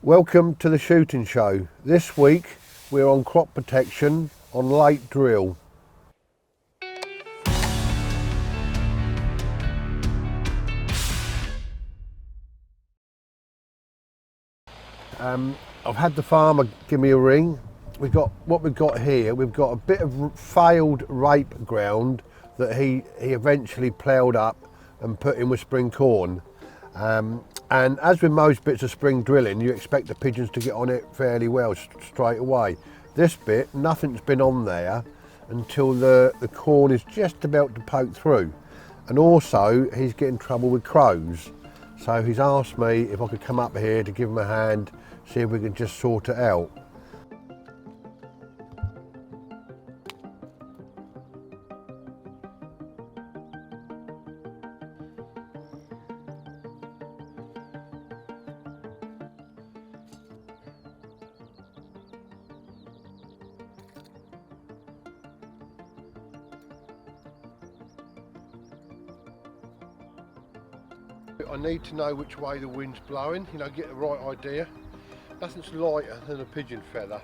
Welcome to the shooting show. This week we're on crop protection on late drill. I've had the farmer give me a ring. We've got here. We've got a bit of failed rape ground that he eventually ploughed up and put in with spring corn. And as with most bits of spring drilling, you expect the pigeons to get on it fairly well straight away. This bit, nothing's been on there until the corn is just about to poke through. And also, he's getting trouble with crows. So he's asked me if I could come up here to give him a hand, see if we can just sort it out. I need to know which way the wind's blowing, get the right idea. Nothing's lighter than a pigeon feather.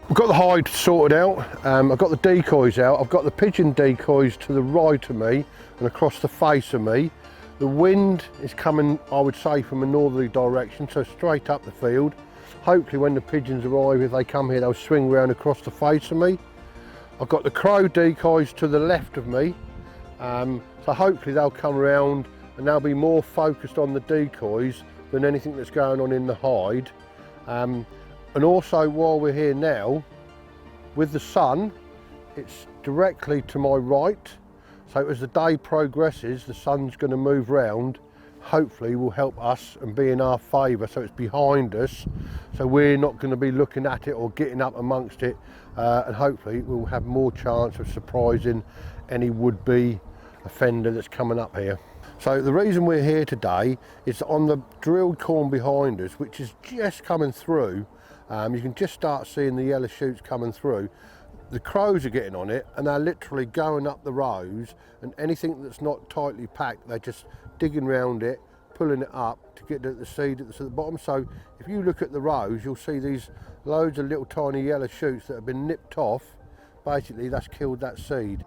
I've got the hide sorted out, I've got the decoys out, I've got the pigeon decoys to the right of me and across the face of me. The wind is coming, I would say, from a northerly direction, so straight up the field. Hopefully when the pigeons arrive, if they come here, they'll swing round across the face of me. I've got the crow decoys to the left of me, so hopefully they'll come around and they'll be more focused on the decoys than anything that's going on in the hide. And also, while we're here now, with the sun, it's directly to my right. So as the day progresses, the sun's going to move round. Hopefully will help us and be in our favour, so it's behind us. So we're not going to be looking at it or getting up amongst it. And hopefully we'll have more chance of surprising any would-be offender that's coming up here. So the reason we're here today is on the drilled corn behind us, which is just coming through. You can just start seeing the yellow shoots coming through. The crows are getting on it and they're literally going up the rows, and anything that's not tightly packed, they're just digging around it, pulling it up to get the seed that's at the bottom. So if you look at the rows, you'll see these loads of little tiny yellow shoots that have been nipped off. Basically, that's killed that seed.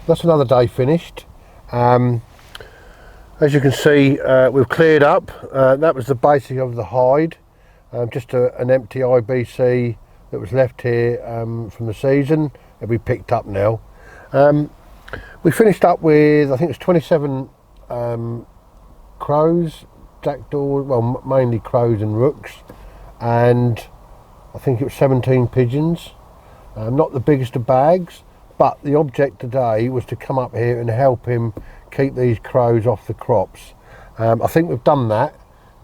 That's another day finished. As you can see, we've cleared up. That was the basic of the hide, just an empty IBC that was left here from the season. It'll be picked up now. We finished up with, I think it's 27 crows, jackdaws, well mainly crows and rooks, and I think it was 17 pigeons. Not the biggest of bags, but the object today was to come up here and help him keep these crows off the crops. I think we've done that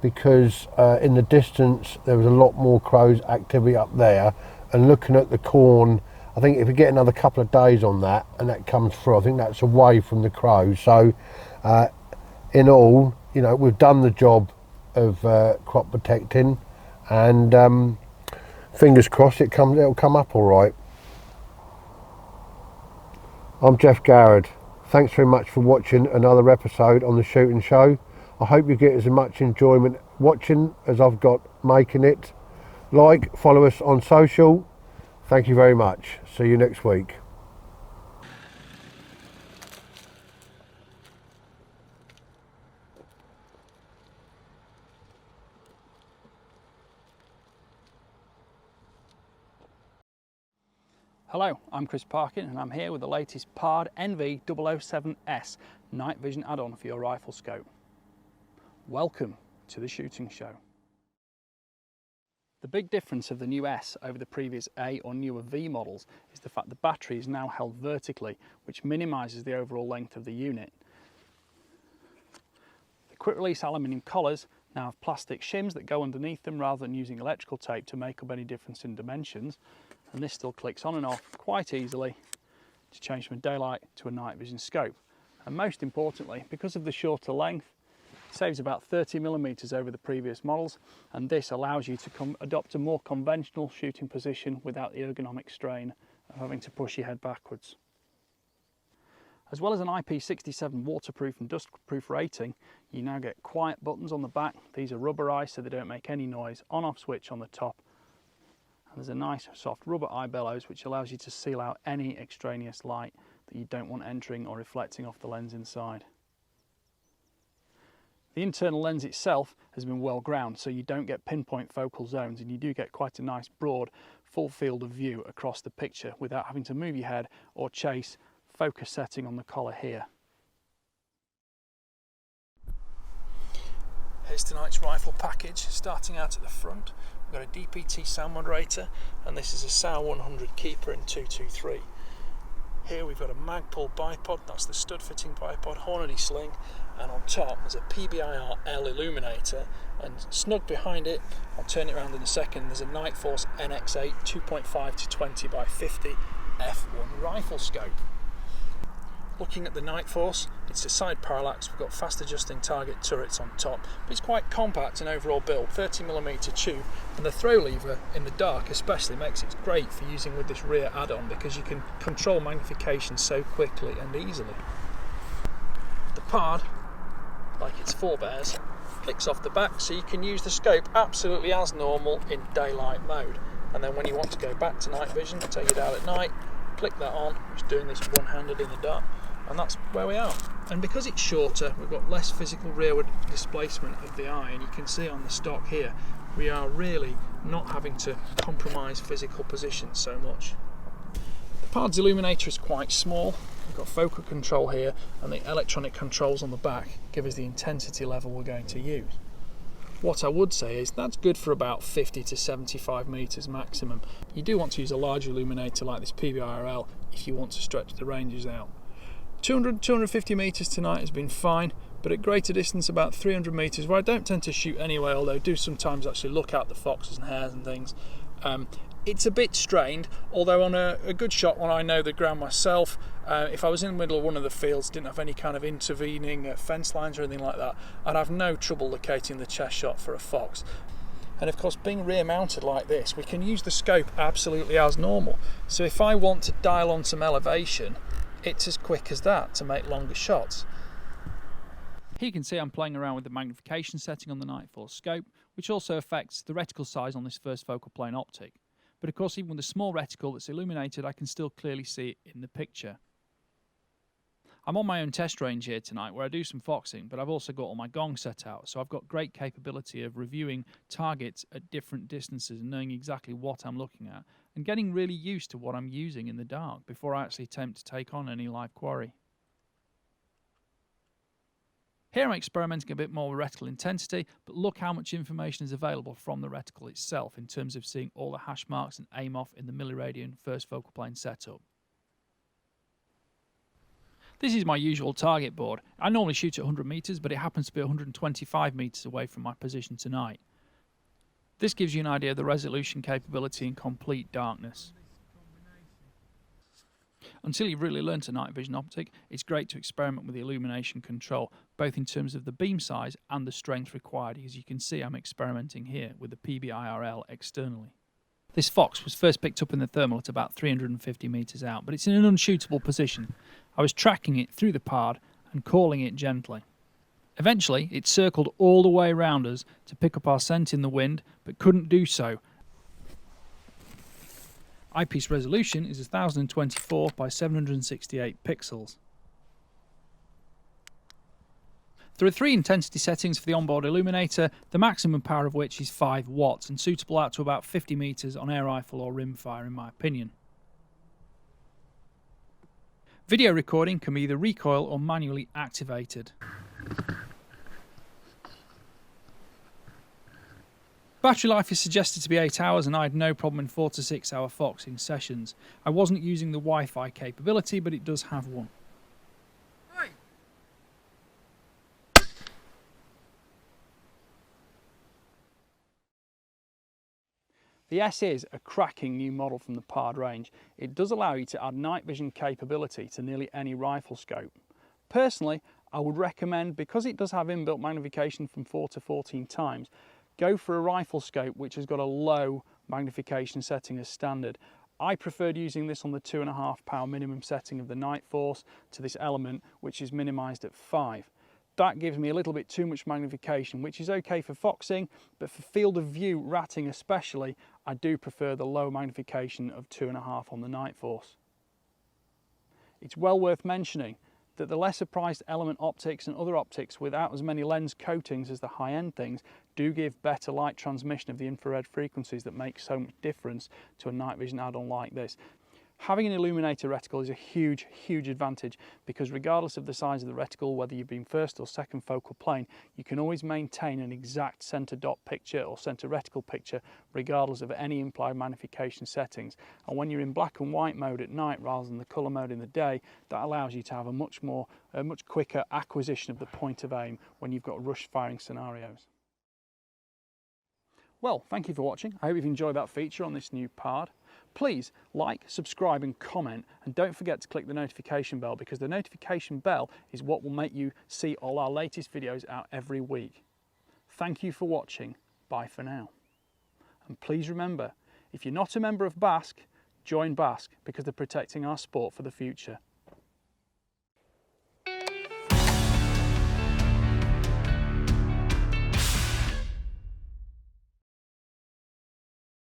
because in the distance there was a lot more crows activity up there, and looking at the corn, I think if we get another couple of days on that and that comes through, I think that's away from the crows. So in all, you know, we've done the job of crop protecting, and fingers crossed it'll come up all right. I'm Geoff Garrod. Thanks very much for watching another episode on the Shooting Show. I hope you get as much enjoyment watching as I've got making it. Like, follow us on social. Thank you very much. See you next week. Hello, I'm Chris Parkin and I'm here with the latest PARD NV007S night vision add-on for your rifle scope. Welcome to the Shooting Show. The big difference of the new S over the previous A or newer V models is the fact the battery is now held vertically, which minimises the overall length of the unit. The quick release aluminium collars now have plastic shims that go underneath them rather than using electrical tape to make up any difference in dimensions. And this still clicks on and off quite easily to change from a daylight to a night vision scope. And most importantly, because of the shorter length, it saves about 30mm over the previous models, and this allows you to adopt a more conventional shooting position without the ergonomic strain of having to push your head backwards. As well as an IP67 waterproof and dustproof rating, you now get quiet buttons on the back. These are rubberized so they don't make any noise, on-off switch on the top. There's a nice soft rubber eye bellows which allows you to seal out any extraneous light that you don't want entering or reflecting off the lens inside. The internal lens itself has been well ground, so you don't get pinpoint focal zones, and you do get quite a nice broad full field of view across the picture without having to move your head or chase focus setting on the collar here. Here's tonight's rifle package. Starting out at the front, we've got a DPT sound moderator, and this is a SAO 100 keeper in 223. Here we've got a Magpul bipod, that's the stud fitting bipod, Hornady sling, and on top there's a PBIR L illuminator, and snug behind it, I'll turn it around in a second, there's a Night Force NX8 2.5 to 20 by 50 f1 rifle scope. Looking at the Night Force, it's a side parallax, we've got fast adjusting target turrets on top, but it's quite compact in overall build, 30mm tube, and the throw lever in the dark especially makes it great for using with this rear add-on because you can control magnification so quickly and easily. The PARD, like its forebears, clicks off the back so you can use the scope absolutely as normal in daylight mode, and then when you want to go back to night vision, take it out at night, click that on, just doing this one-handed in the dark, and that's where we are. And because it's shorter, we've got less physical rearward displacement of the eye, and you can see on the stock here we are really not having to compromise physical position so much. The PARD's illuminator is quite small. We've got focal control here, and the electronic controls on the back give us the intensity level we're going to use. What I would say is that's good for about 50 to 75 metres maximum. You do want to use a larger illuminator like this PBIRL if you want to stretch the ranges out. 200-250 metres tonight has been fine, but at greater distance, about 300 metres, where I don't tend to shoot anyway, although I do sometimes actually look out the foxes and hares and things, it's a bit strained, although on a good shot when I know the ground myself, if I was in the middle of one of the fields, didn't have any kind of intervening fence lines or anything like that, I'd have no trouble locating the chest shot for a fox. And of course, being rear mounted like this, we can use the scope absolutely as normal. So if I want to dial on some elevation, it's as quick as that to make longer shots. Here you can see I'm playing around with the magnification setting on the Nightforce scope, which also affects the reticle size on this first focal plane optic. But of course, even with a small reticle that's illuminated, I can still clearly see it in the picture. I'm on my own test range here tonight where I do some foxing, but I've also got all my gongs set out, so I've got great capability of reviewing targets at different distances and knowing exactly what I'm looking at, and getting really used to what I'm using in the dark before I actually attempt to take on any live quarry. Here I'm experimenting a bit more with reticle intensity, but look how much information is available from the reticle itself in terms of seeing all the hash marks and aim off in the milliradian first focal plane setup. This is my usual target board. I normally shoot at 100 metres, but it happens to be 125 metres away from my position tonight. This gives you an idea of the resolution capability in complete darkness. Until you've really learnt a night vision optic, it's great to experiment with the illumination control, both in terms of the beam size and the strength required. As you can see, I'm experimenting here with the PBIRL externally. This fox was first picked up in the thermal at about 350 metres out, but it's in an unshootable position. I was tracking it through the PARD and calling it gently. Eventually, it circled all the way around us to pick up our scent in the wind, but couldn't do so. Eyepiece resolution is 1024 by 768 pixels. There are 3 intensity settings for the onboard illuminator, the maximum power of which is 5 watts and suitable out to about 50 metres on air rifle or rimfire in my opinion. Video recording can be either recoil or manually activated. Battery life is suggested to be 8 hours and I had no problem in 4 to 6 hour foxing sessions. I wasn't using the Wi-Fi capability, but it does have one. The S is a cracking new model from the PARD range. It does allow you to add night vision capability to nearly any rifle scope. Personally, I would recommend, because it does have inbuilt magnification from 4 to 14 times, go for a rifle scope which has got a low magnification setting as standard. I preferred using this on the 2.5 power minimum setting of the Nightforce to this element, which is minimised at 5. That gives me a little bit too much magnification, which is okay for foxing, but for field of view ratting especially, I do prefer the low magnification of 2.5 on the Nightforce. It's well worth mentioning that the lesser priced element optics and other optics without as many lens coatings as the high-end things do give better light transmission of the infrared frequencies that make so much difference to a night vision add-on like this. Having an illuminator reticle is a huge, huge advantage because regardless of the size of the reticle, whether you've been first or second focal plane, you can always maintain an exact center dot picture or center reticle picture regardless of any implied magnification settings. And when you're in black and white mode at night rather than the color mode in the day, that allows you to have a much quicker acquisition of the point of aim when you've got rush firing scenarios. Well, thank you for watching. I hope you've enjoyed that feature on this new PARD. Please like, subscribe and comment, and don't forget to click the notification bell because the notification bell is what will make you see all our latest videos out every week. Thank you for watching. Bye for now. And please remember, if you're not a member of BASC, join BASC because they're protecting our sport for the future.